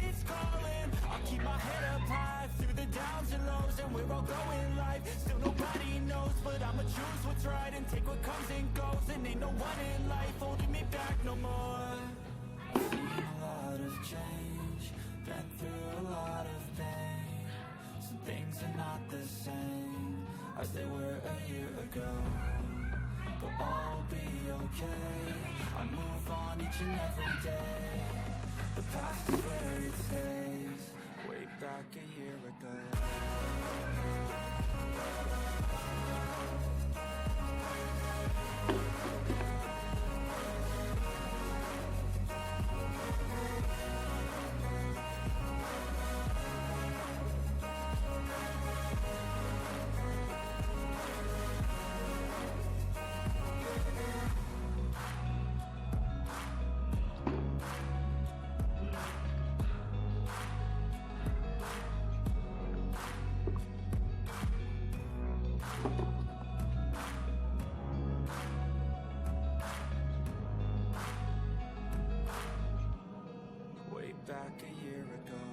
it's calling. I'll keep my head up high through the downs and lows, and we're all going live. Still nobody knows, but I'ma choose what's right and take what comes and goes. And ain't no one in life holding me back no more. I've seen a lot of change, been through a lot of pain. Some things are not the same as they were a year ago, but all will be okay. I move on each and every day. The past is where it stays. Way back a year ago. Back a year ago.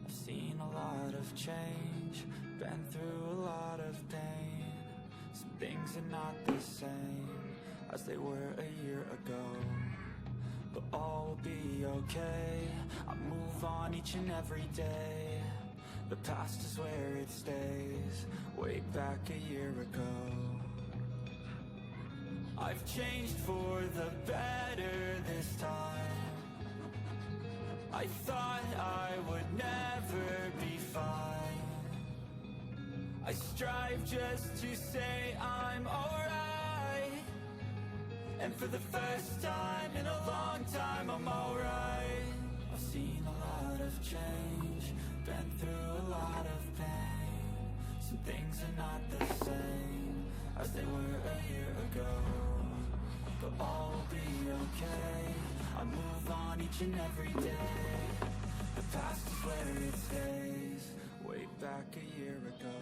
I've seen a lot of change, been through a lot of pain. Some things are not the same as they were a year ago, but all will be okay. I move on each and every day. The past is where it stays. Way back a year ago. I've changed for the better this time. I thought I would never be fine. I strive just to say I'm alright, and for the first time in a long time I'm alright. I've seen a lot of change, been through a lot of pain. Some things are not the same as they were a year ago, but all will be okay. I move on each and every day. The past is where it stays. Way back a year ago.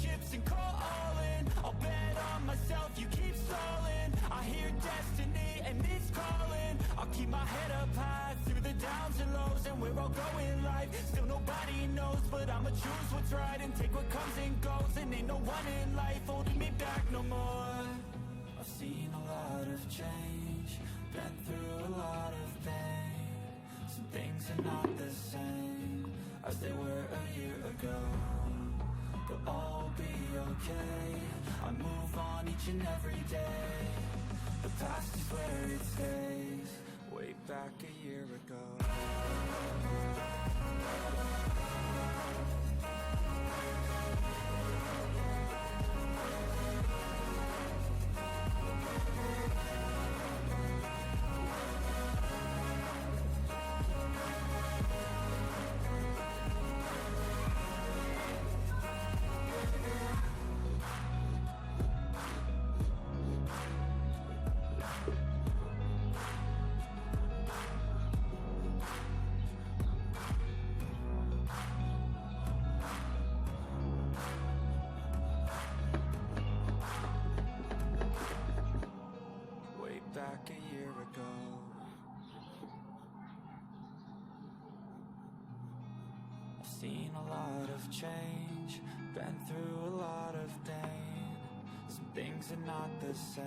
Chips and call all in. I'll bet on myself, you keep stalling. I hear destiny and it's calling. I'll keep my head up high through the downs and lows, and we're all going live. Still nobody knows, but I'ma choose what's right and take what comes and goes. And ain't no one in life holding me back no more. I've seen a lot of change, been through a lot of pain. Some things are not the same as they were a year ago, but all will be okay. I move on each and every day. The past is where it stays. Way back a year ago. Back a year ago. I've seen a lot of change, been through a lot of pain. Some things are not the same